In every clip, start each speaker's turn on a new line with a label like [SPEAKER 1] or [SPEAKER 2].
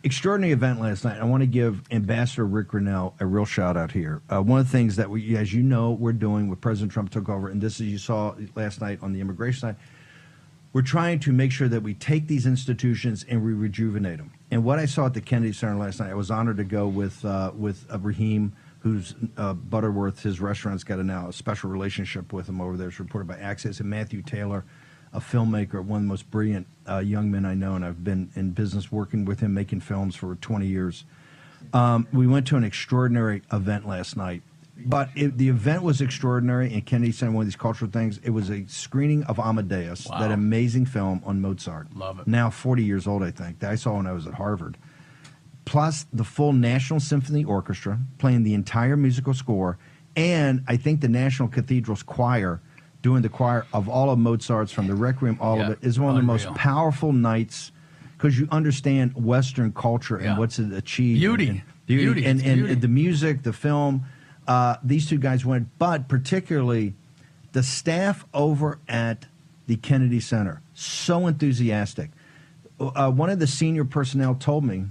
[SPEAKER 1] extraordinary event last night. I want to give Ambassador Ric Grenell a real shout out here. One of the things that we, as you know, we're doing with President Trump took over, and this is you saw last night on the immigration side. We're trying to make sure that we take these institutions and we rejuvenate them. And what I saw at the Kennedy Center last night, I was honored to go with Raheem, who's Butterworth. His restaurant's got a special relationship with him over there. It's reported by Access. And Matthew Taylor, a filmmaker, one of the most brilliant young men I know, and I've been in business working with him, making films for 20 years. We went to an extraordinary event last night. But the event was extraordinary, and Kennedy Center, one of these cultural things, it was a screening of Amadeus, that amazing film on Mozart.
[SPEAKER 2] Love it.
[SPEAKER 1] Now 40 years old, I think, that I saw when I was at Harvard. Plus the full National Symphony Orchestra playing the entire musical score, and I think the National Cathedral's choir doing the choir of all of Mozart's from the Requiem, all of it, is one of the most powerful nights, because you understand Western culture and what's it achieved.
[SPEAKER 2] Beauty.
[SPEAKER 1] And the music, the film. These two guys went, but particularly the staff over at the Kennedy Center, so enthusiastic. One of the senior personnel told me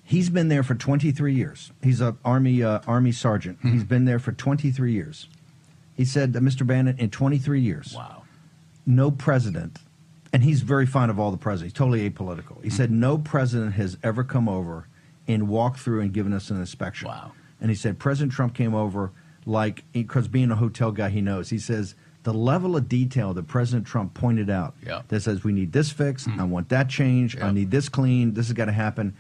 [SPEAKER 1] he's been there for 23 years. He's an Army sergeant. He's been there for 23 years. He said, Mr. Bannon, in 23 years, no president, and he's very fond of all the presidents, he's totally apolitical. He said, no president has ever come over and walked through and given us an inspection. And he said, President Trump came over, like, because being a hotel guy, he knows. He says, the level of detail that President Trump pointed out that says, we need this fixed, I want that changed, I need this cleaned, this has got to happen.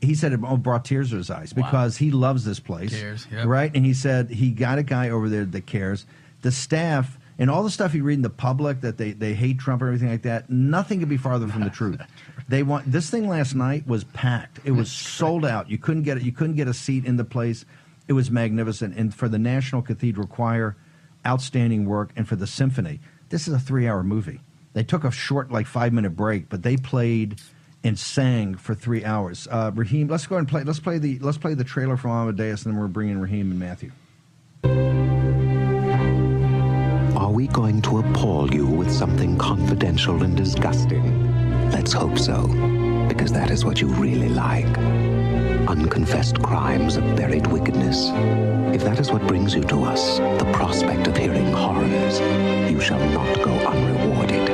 [SPEAKER 1] He said it brought tears to his eyes because he loves this place. Right? And he said he got a guy over there that cares. The staff and all the stuff you read in the public that they hate Trump and everything like that, nothing could be farther from the truth. They want this thing last night was packed. It was sold out. You couldn't get it. You couldn't get a seat in the place. It was magnificent. And for the National Cathedral Choir, outstanding work. And for the symphony, this is a 3-hour movie. They took a short, like 5-minute break, but they played and sang for 3 hours. Raheem, let's go ahead and play. Let's play the trailer from Amadeus, and then we're bringing Raheem and Matthew.
[SPEAKER 3] Are we going to appall you with something confidential and disgusting? Let's hope so, because that is what you really like. Unconfessed crimes of buried wickedness. If that is what brings you to us, the prospect of hearing horrors, you shall not go unrewarded.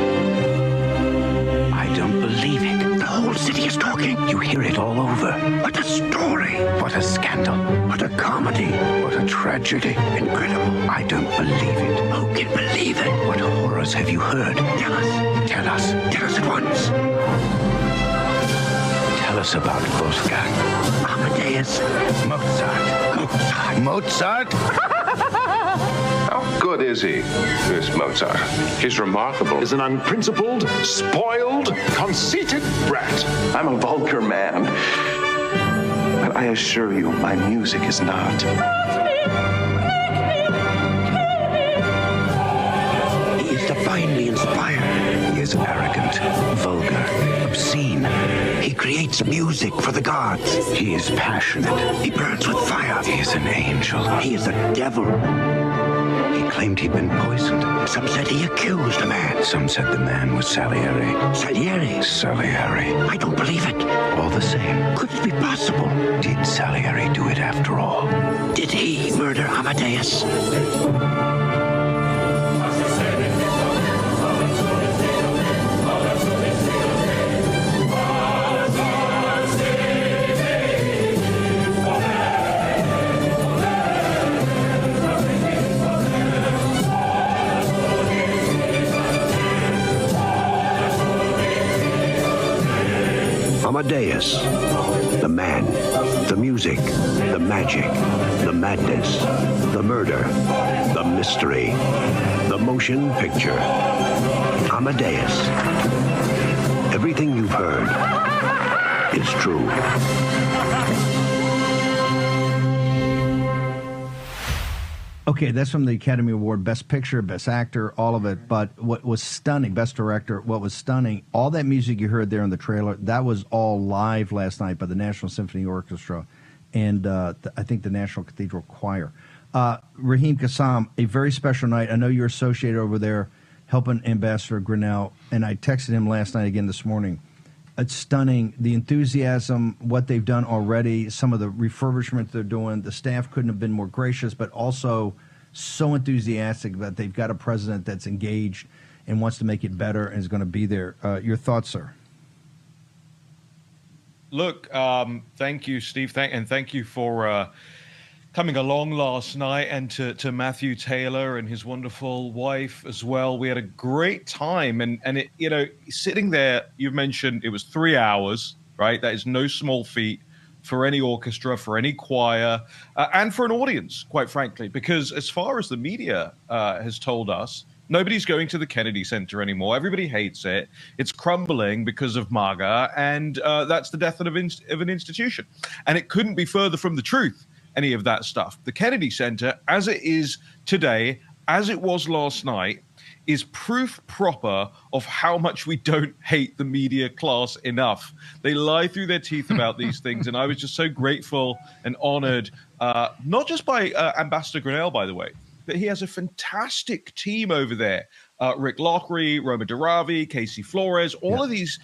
[SPEAKER 3] I don't believe it. The whole city is talking. You hear it all over. What a story. What a scandal. What a comedy. What a tragedy. Incredible. I don't believe it. Who can believe it? What horrors have you heard? Tell us. Tell us. Tell us at once. Tell us about Wolfgang. Amadeus. Mozart. Mozart?
[SPEAKER 4] How good is he, this Mozart? He's remarkable.
[SPEAKER 5] Is an unprincipled, spoiled, conceited brat.
[SPEAKER 6] I'm a vulgar man. But I assure you, my music is not.
[SPEAKER 3] He is divinely inspired. He is arrogant, vulgar, obscene. He creates music for the gods. He is passionate. He burns with fire. He is an angel. He is a devil. He claimed he'd been poisoned. Some said he accused a man. Some said the man was Salieri. Salieri? Salieri. I don't believe it. All the same. Could it be possible? Did Salieri do it after all? Did he murder Amadeus? Amadeus, the man, the music, the magic, the madness, the murder, the mystery, the motion picture. Amadeus. Everything you've heard is true.
[SPEAKER 1] Okay, that's from the Academy Award, Best Picture, Best Actor, all of it. But what was stunning, Best Director, what was stunning, all that music you heard there in the trailer, that was all live last night by the National Symphony Orchestra and I think the National Cathedral Choir. Raheem Kassam, a very special night. I know you're associated over there helping Ambassador Grenell, and I texted him last night again this morning. It's stunning. The enthusiasm, what they've done already, some of the refurbishment they're doing. The staff couldn't have been more gracious, but also so enthusiastic that they've got a president that's engaged and wants to make it better and is going to be there. Your thoughts, sir?
[SPEAKER 2] Look, thank you, Steve, thank you for coming along last night, and to Matthew Taylor and his wonderful wife as well. We had a great time, and it, you know, sitting there, you've mentioned it was 3 hours, right? That is no small feat for any orchestra, for any choir, and for an audience, quite frankly, because as far as the media has told us, nobody's going to the Kennedy Center anymore. Everybody hates it. It's crumbling because of MAGA, and that's the death of an institution. And it couldn't be further from the truth, any of that stuff. The Kennedy Center, as it is today, as it was last night, is proof proper of how much we don't hate the media class enough. They lie through their teeth about these things, and I was just so grateful and honored, not just by Ambassador Grenell, by the way, but he has a fantastic team over there. Rick Lockery, Roma Daravi, Casey Flores, all of these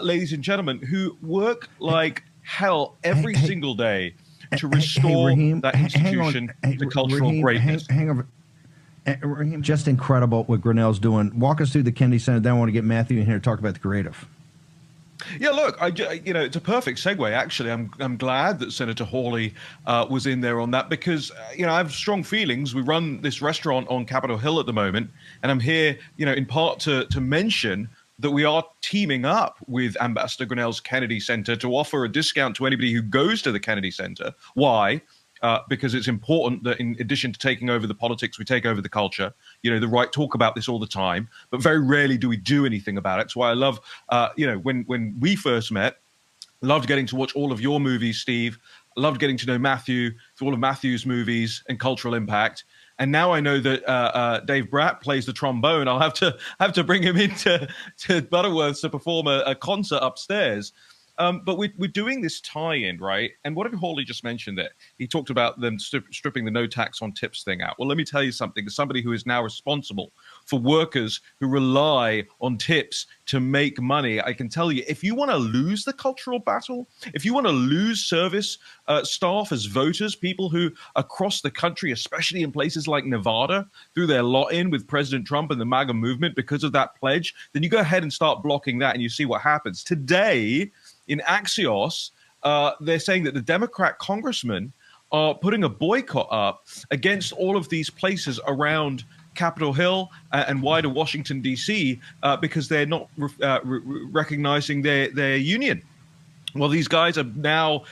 [SPEAKER 2] ladies and gentlemen who work like hell every single day to restore
[SPEAKER 1] Raheem,
[SPEAKER 2] that institution to cultural
[SPEAKER 1] Raheem,
[SPEAKER 2] greatness.
[SPEAKER 1] Hang over. Raheem, just incredible what Grenell's doing. Walk us through the Kennedy Center. Then I want to get Matthew in here to talk about the creative.
[SPEAKER 2] Yeah, look, you know, it's a perfect segue, actually. I'm glad that Senator Hawley was in there on that, because, you know, I have strong feelings. We run this restaurant on Capitol Hill at the moment, and I'm here, you know, in part to mention that we are teaming up with Ambassador Grenell's Kennedy Center to offer a discount to anybody who goes to the Kennedy Center. Why? Because it's important that in addition to taking over the politics, we take over the culture. You know, the right talk about this all the time, but very rarely do we do anything about it. That's why I love, you know, when we first met, loved getting to watch all of your movies, Steve. Loved getting to know Matthew through all of Matthew's movies and cultural impact. And now I know that Dave Bratt plays the trombone. I'll have to bring him into Butterworth's to perform a concert upstairs. But we're doing this tie-in, right? And what did Hawley just mention there? He talked about them stripping the no tax on tips thing out. Well, let me tell you something. As somebody who is now responsible for workers who rely on tips to make money, I can tell you, if you want to lose the cultural battle, if you want to lose service staff as voters, people who across the country, especially in places like Nevada, threw their lot in with President Trump and the MAGA movement because of that pledge, then you go ahead and start blocking that and you see what happens. Today, in Axios, they're saying that the Democrat congressmen are putting a boycott up against all of these places around Capitol Hill and wider Washington, D.C., because they're not recognizing their union. Well, these guys are now,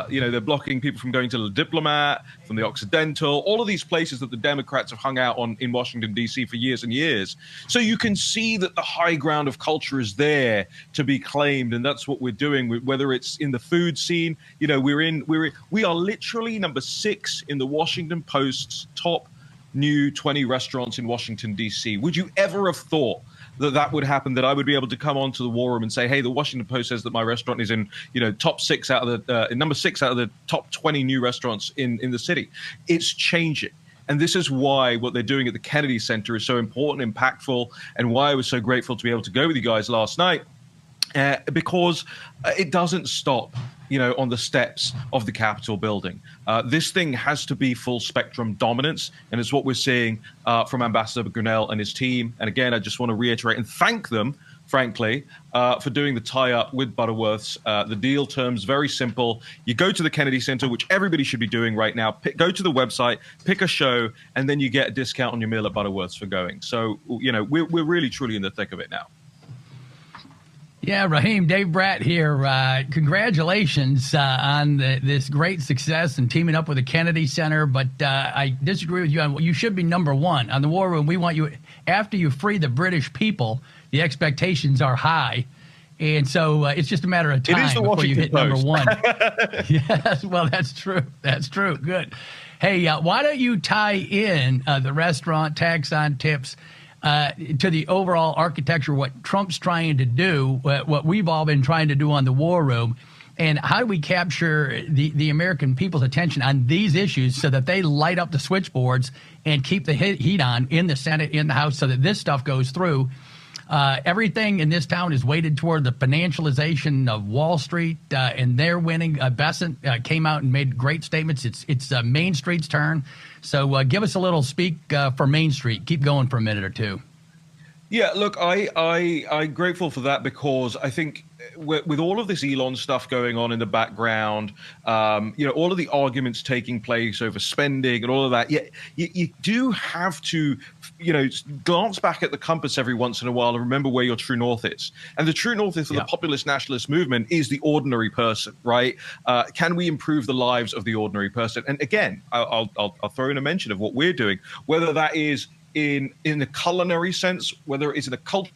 [SPEAKER 2] you know, they're blocking people from going to the Diplomat, from the Occidental, all of these places that the Democrats have hung out on in Washington, D.C. for years and years. So you can see that the high ground of culture is there to be claimed, and that's what we're doing. Whether it's in the food scene, you know, we are literally number 6 in the Washington Post's top new 20 restaurants in Washington, D.C. Would you ever have thought that would happen, that I would be able to come onto the War Room and say, hey, the Washington Post says that my restaurant is in, you know, top 6 out of the number 6 out of the top 20 new restaurants in the city. It's changing. And this is why what they're doing at the Kennedy Center is so important, impactful, and why I was so grateful to be able to go with you guys last night, because it doesn't stop, you know, on the steps of the Capitol building. This thing has to be full spectrum dominance, and it's what we're seeing from Ambassador Grenell and his team. And again, I just want to reiterate and thank them, frankly, for doing the tie-up with Butterworth's. The deal terms, very simple. You go to the Kennedy Center, which everybody should be doing right now. Go to the website, pick a show, and then you get a discount on your meal at Butterworth's for going. So, you know, we're really, truly in the thick of it now.
[SPEAKER 7] Yeah, Raheem, Dave Bratt here. Congratulations on this great success and teaming up with the Kennedy Center. But I disagree with you on you should be number 1 on the War Room. We want you, after you free the British people, the expectations are high. And so it's just a matter of time before you hit number 1. Yes, well, that's true. That's true. Good. Hey, why don't you tie in the restaurant tax on tips to the overall architecture, what Trump's trying to do, what we've all been trying to do on the War Room, and how do we capture the American people's attention on these issues so that they light up the switchboards and keep the heat on in the Senate, in the House, so that this stuff goes through. Everything in this town is weighted toward the financialization of Wall Street, and they're winning. Bessent came out and made great statements. It's Main Street's turn. So give us a little speak for Main Street. Keep going for a minute or two.
[SPEAKER 2] Yeah, look, I'm grateful for that, because I think with all of this Elon stuff going on in the background, all of the arguments taking place over spending and all of that, you do have to, glance back at the compass every once in a while and remember where your true north is. And the true north is of the populist nationalist movement is the ordinary person, right? Can we improve the lives of the ordinary person? And again, I'll throw in a mention of what we're doing, whether that is in the culinary sense, whether it's in the culture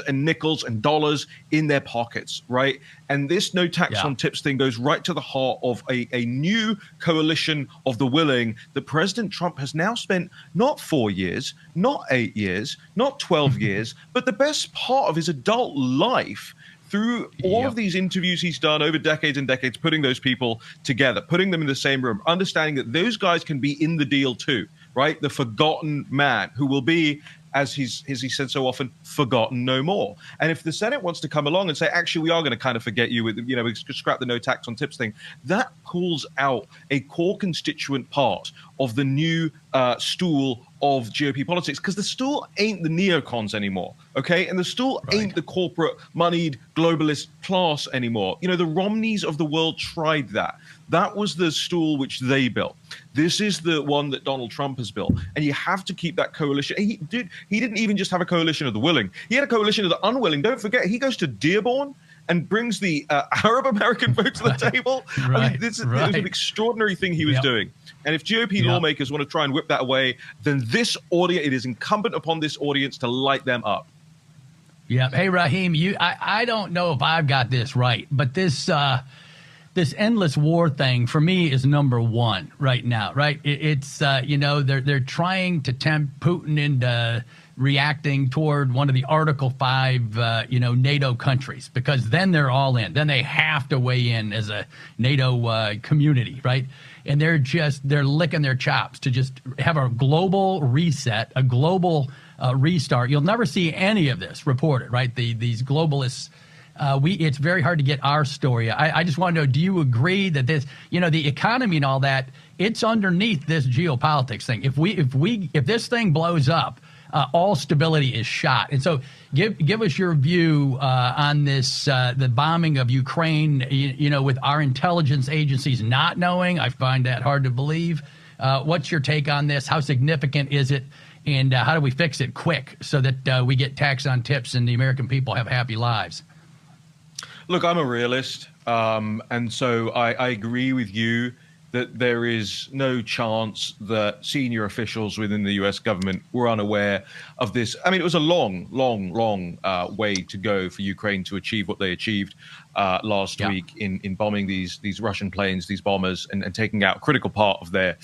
[SPEAKER 2] and nickels and dollars in their pockets, right? And this no tax on tips thing goes right to the heart of a new coalition of the willing that President Trump has now spent not 4 years, not 8 years, not 12 years, but the best part of his adult life through all of these interviews he's done over decades and decades, putting those people together, putting them in the same room, understanding that those guys can be in the deal too, right? The forgotten man who will be, as he said so often, forgotten no more. And if the Senate wants to come along and say, actually, we are going to kind of forget you with, we scrap the no tax on tips thing, that pulls out a core constituent part of the new stool of GOP politics, because the stool ain't the neocons anymore, okay? And the stool ain't the corporate moneyed globalist class anymore. The Romneys of the world tried that. That was the stool which they built. This is the one that Donald Trump has built. And you have to keep that coalition. He didn't even just have a coalition of the willing. He had a coalition of the unwilling. Don't forget, he goes to Dearborn and brings the Arab American vote to the table. I mean, it was an extraordinary thing he was doing. And if GOP lawmakers want to try and whip that away, then it is incumbent upon this audience to light them up.
[SPEAKER 7] Yeah. Hey, Raheem, I don't know if I've got this right, but this endless war thing for me is number one right now, right? It's they're trying to tempt Putin into reacting toward one of the Article 5 NATO countries, because then they're all in. Then they have to weigh in as a NATO community, right? And they're licking their chops to just have a global reset, a global restart. You'll never see any of this reported, right? These globalists. It's very hard to get our story. I just want to know, do you agree that this, the economy and all that, it's underneath this geopolitics thing? If this thing blows up, all stability is shot. And so give us your view on this, the bombing of Ukraine, with our intelligence agencies not knowing. I find that hard to believe. What's your take on this? How significant is it? And how do we fix it quick so that we get tax on tips and the American people have happy lives?
[SPEAKER 2] Look, I'm a realist, and so I agree with you that there is no chance that senior officials within the U.S. government were unaware of this. I mean, it was a long way to go for Ukraine to achieve what they achieved last week in bombing these Russian planes, these bombers, and taking out a critical part of their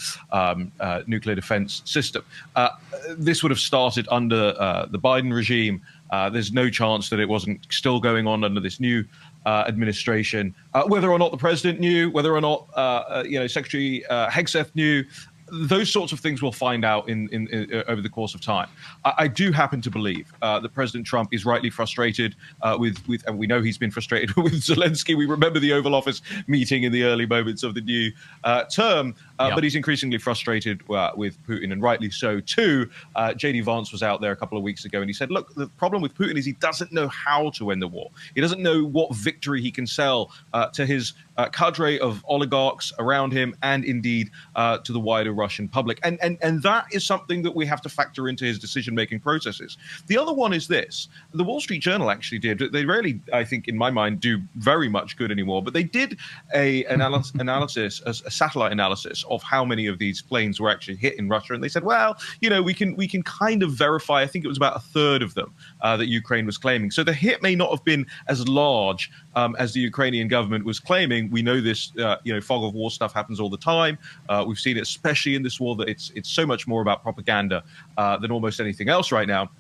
[SPEAKER 2] nuclear defense system. This would have started under the Biden regime. There's no chance that it wasn't still going on under this new administration. Whether or not the president knew, whether or not Secretary Hegseth knew, those sorts of things we'll find out in over the course of time. I do happen to believe that President Trump is rightly frustrated with, and we know he's been frustrated with Zelensky. We remember the Oval Office meeting in the early moments of the new term, but he's increasingly frustrated with Putin, and rightly so too. J.D. Vance was out there a couple of weeks ago, and he said, look, the problem with Putin is he doesn't know how to win the war. He doesn't know what victory he can sell to his cadre of oligarchs around him, and indeed to the wider Russian public. And that is something that we have to factor into his decision-making processes. The other one is this. The Wall Street Journal actually did. They rarely, I think, in my mind, do very much good anymore, but they did an analysis, a satellite analysis of how many of these planes were actually hit in Russia. And they said, well, we can kind of verify, I think it was about a third of them that Ukraine was claiming. So the hit may not have been as large as the Ukrainian government was claiming. We know this, fog of war stuff happens all the time. We've seen it, especially in this war, that it's so much more about propaganda than almost anything else right now.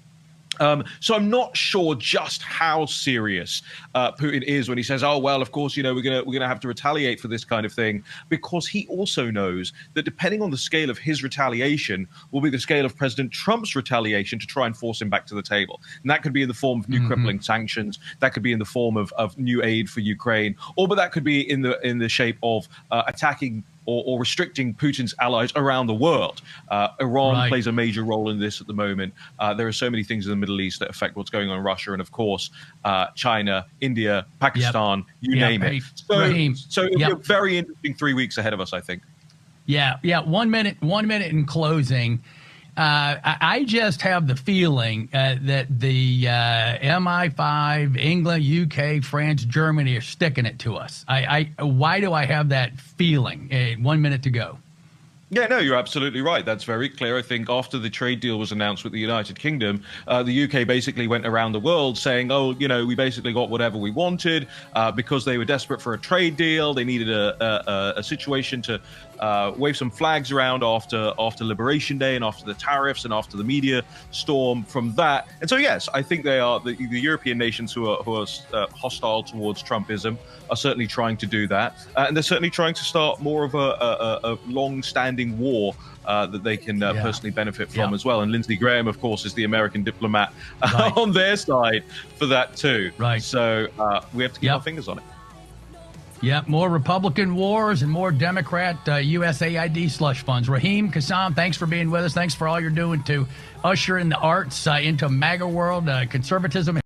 [SPEAKER 2] So I'm not sure just how serious Putin is when he says, "Oh well, of course, we're gonna have to retaliate for this kind of thing," because he also knows that depending on the scale of his retaliation will be the scale of President Trump's retaliation to try and force him back to the table, and that could be in the form of new crippling sanctions, that could be in the form of new aid for Ukraine, but that could be in the shape of attacking or restricting Putin's allies around the world. Iran plays a major role in this at the moment. There are so many things in the Middle East that affect what's going on in Russia, and of course, China, India, Pakistan, you name it. So it'll be a very interesting 3 weeks ahead of us, I think.
[SPEAKER 7] Yeah. 1 minute in closing. I just have the feeling that the MI5, England, UK, France, Germany are sticking it to us. Why do I have that feeling? 1 minute to go.
[SPEAKER 2] Yeah, no, you're absolutely right. That's very clear. I think after the trade deal was announced with the United Kingdom, the UK basically went around the world saying, we basically got whatever we wanted because they were desperate for a trade deal. They needed a situation to wave some flags around after Liberation Day and after the tariffs and after the media storm from that. And so, yes, I think they are the European nations who are hostile towards Trumpism are certainly trying to do that. And they're certainly trying to start more of a long-standing war that they can personally benefit from as well. And Lindsey Graham, of course, is the American diplomat on their side for that too. Right. So we have to keep our fingers on it.
[SPEAKER 7] Yeah, more Republican wars and more Democrat USAID slush funds. Raheem Kassam, thanks for being with us. Thanks for all you're doing to usher in the arts into MAGA world, conservatism.